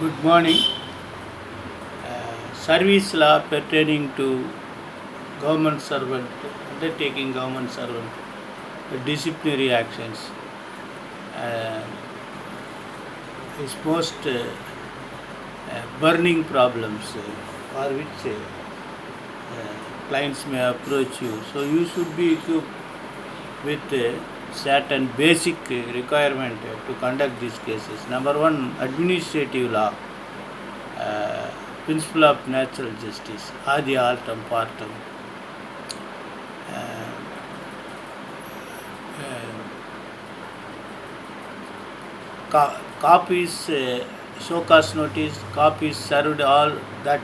Good morning. Service law pertaining to government servant, undertaking government servant, disciplinary actions uh, is most burning problems for which clients may approach you. So you should be equipped with certain basic requirement to conduct these cases. Number one, administrative law. uh, Principle of natural justice, adi altam partam. Uh, Copies, show cause notice, copies served, all that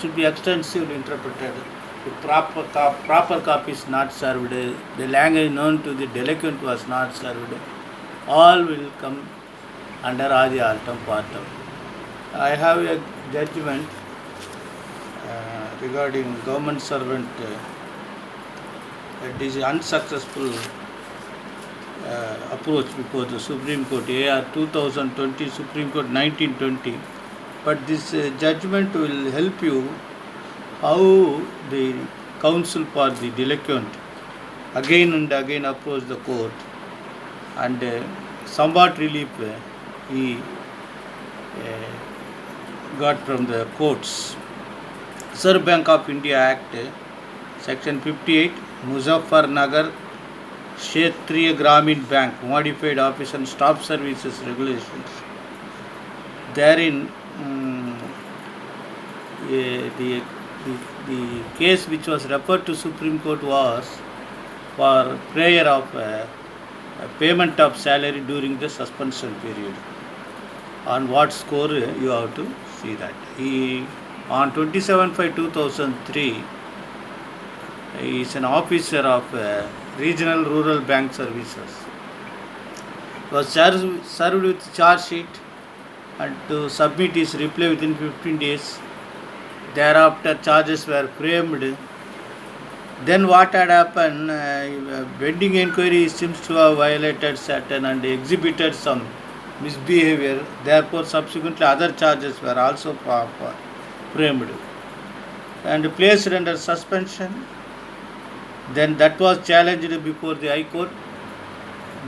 should be extensively interpreted. The proper copy is not served, the language known to the delinquent was not served, all will come under adi altam partam. I have a judgment regarding government servant. It is unsuccessful approach before the Supreme Court, AR 2020, Supreme Court 1920. But this judgment will help you how the counsel for the delinquent again and again approach the court, and somewhat relief he got from the courts. Reserve Bank of India Act, Section 58, Muzaffarnagar Kshetriya Gramin Bank Modified Office and Staff Services Regulations. Therein, the case which was referred to Supreme Court was for prayer of payment of salary during the suspension period. On what score you have to see that. He, on 27/5/2003, he is an officer of Regional Rural Bank Services. He was served with charge sheet and to submit his reply within 15 days. Thereafter, charges were framed. Then what had happened? Pending inquiry seems to have violated certain and exhibited some misbehavior. Therefore, subsequently other charges were also framed and placed under suspension. Then that was challenged before the High Court.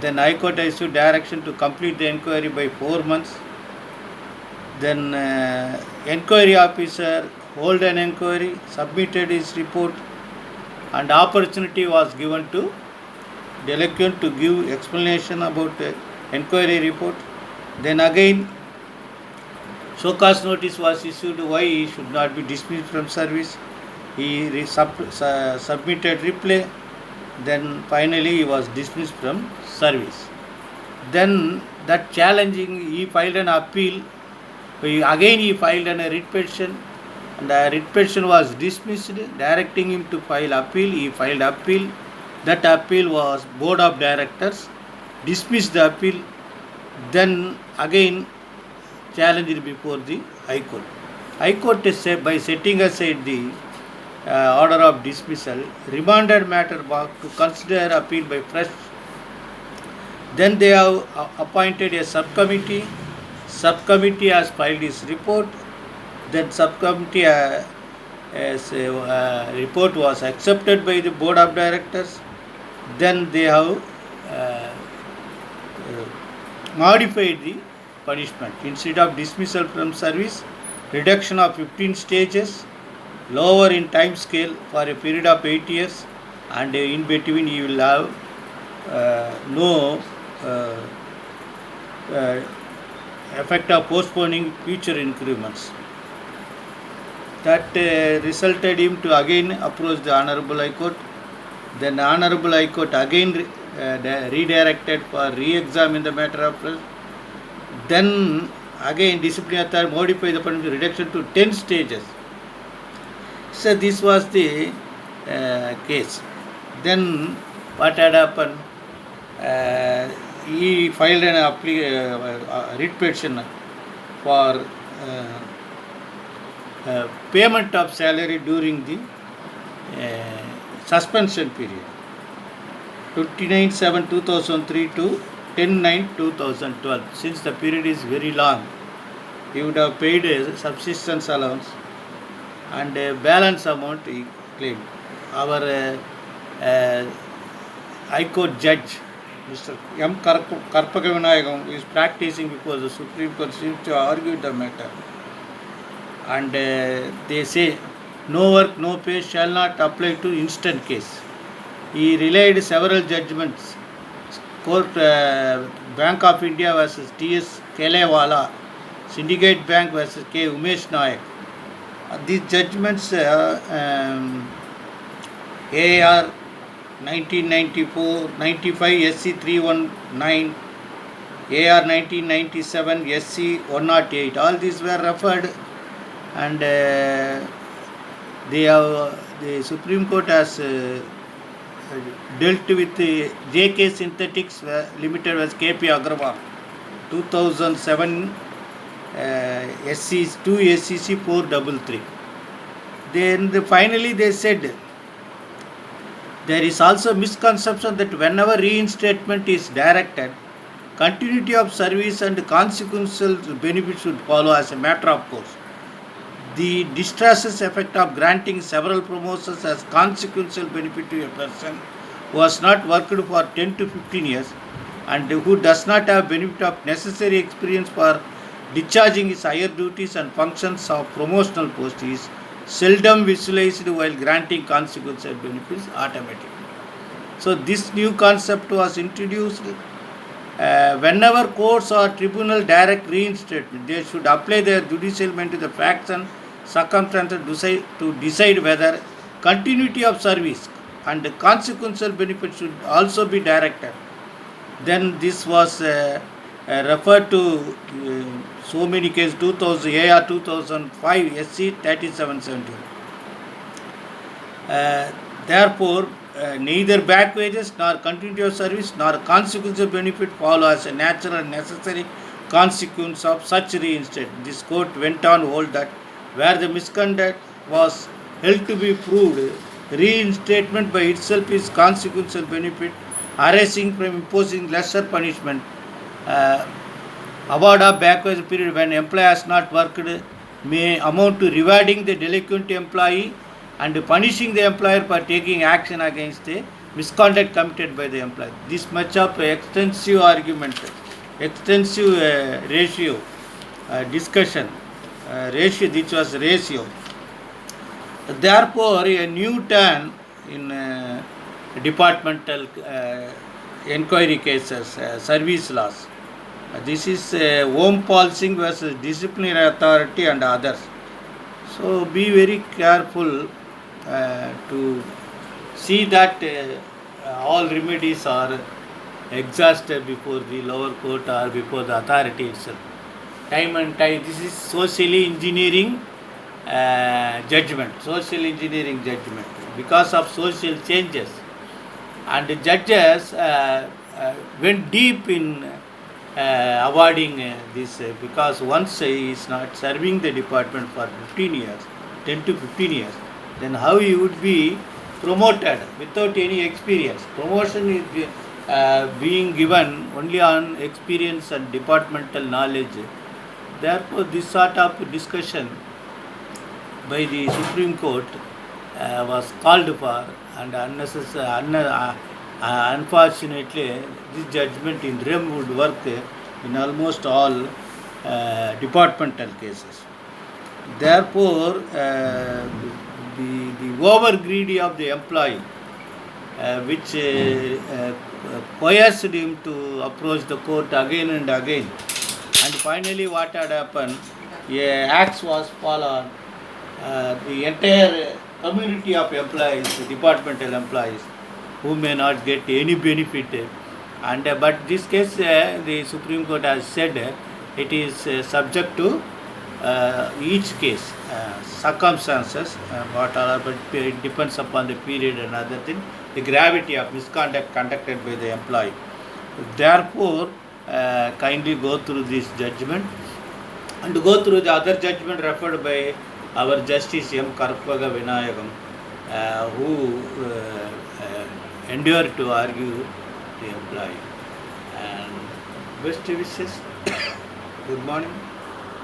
Then High Court issued direction to complete the inquiry by 4 months. Then inquiry officer held an inquiry, submitted his report, and opportunity was given to delinquent to give explanation about the inquiry report. Then again, show cause notice was issued why he should not be dismissed from service. He submitted reply. Then finally he was dismissed from service. Then that challenging, he filed an appeal. Again he filed a writ petition, and the writ petition was dismissed, directing him to file appeal. He filed appeal. That appeal was Board of Directors dismissed the appeal. Then again challenged before the High Court. High Court, by setting aside the order of dismissal, remanded matter to consider appeal by fresh. Then they have appointed a subcommittee. Subcommittee has filed its report. Then subcommittee report was accepted by the Board of Directors. Then they have modified the punishment. Instead of dismissal from service, reduction of 15 stages, lower in time scale for a period of 8 years, and in between you will have no effect of postponing future increments. That resulted him to again approach the Honorable High Court. Then the Honorable High Court again redirected for re-examine the matter of fresh. Then again disciplinary authority modified the punishment reduction to 10 stages. So this was the case. Then what had happened? He filed an writ petition for payment of salary during the suspension period, 29/7/2003 to 10/9/2012. Since the period is very long, he would have paid a subsistence allowance and a balance amount he claimed. Our High Court judge, Mr. M. Karpaga Vinayagam, is practicing before the Supreme Court seems to argue the matter. And they say no work, no pay shall not apply to instant case. He relied several judgments. Court Bank of India versus T.S. Kelewala, Syndicate Bank versus K. Umesh Nayak. These judgments AR 1994-95 SC 319, AR 1997 SC 108. All these were referred, and the Supreme Court has dealt with JK Synthetics Limited as KP Agrawal 2007 SC 2 SCC 433. Then finally they said there is also misconception that whenever reinstatement is directed, continuity of service and consequential benefits should follow as a matter of course. The distressous effect of granting several promotions as consequential benefit to a person who has not worked for 10 to 15 years and who does not have benefit of necessary experience for discharging his higher duties and functions of promotional post is seldom visualized while granting consequential benefits automatically. So this new concept was introduced. Whenever courts or tribunal direct reinstatement, they should apply their judicial mind to the facts and circumstances to decide whether continuity of service and consequential benefit should also be directed. Then this was referred to so many cases, 2000 AR 2005 SC 3770. Therefore, neither back wages nor continuity of service nor consequential benefit follow as a natural and necessary consequence of such reinstatement. This court went on to hold that where the misconduct was held to be proved, reinstatement by itself is consequential benefit arising from imposing lesser punishment. Award of backwage period when employee has not worked may amount to rewarding the delinquent employee and punishing the employer for taking action against the misconduct committed by the employee. This much of extensive argument, extensive ratio, discussion, ratio, which was ratio. Therefore, a new turn in departmental inquiry cases, service laws. This is Om Pal Singh versus Disciplinary Authority and others. So be very careful to see that all remedies are exhausted before the lower court or before the authority itself. Time and time. This is socially engineering judgment. Social engineering judgment because of social changes, and the judges went deep in awarding this because once he is not serving the department for 15 years, 10 to 15 years, then how he would be promoted without any experience. Promotion is being given only on experience and departmental knowledge. Therefore, this sort of discussion by the Supreme Court was called for, and unfortunately, this judgment in rem would work in almost all departmental cases. Therefore, the over greedy of the employee, which coerced him to approach the court again and again, and finally, what had happened? A axe was followed. The entire community of employees, departmental employees, who may not get any benefit, and but this case the Supreme Court has said it is subject to each case circumstances, what are, but it depends upon the period and other thing, the gravity of misconduct conducted by the employee. Therefore, kindly go through this judgment and go through the other judgment referred by our Justice M. Karpaga Vinayagam, who endured to argue the employee. And best wishes. Good morning.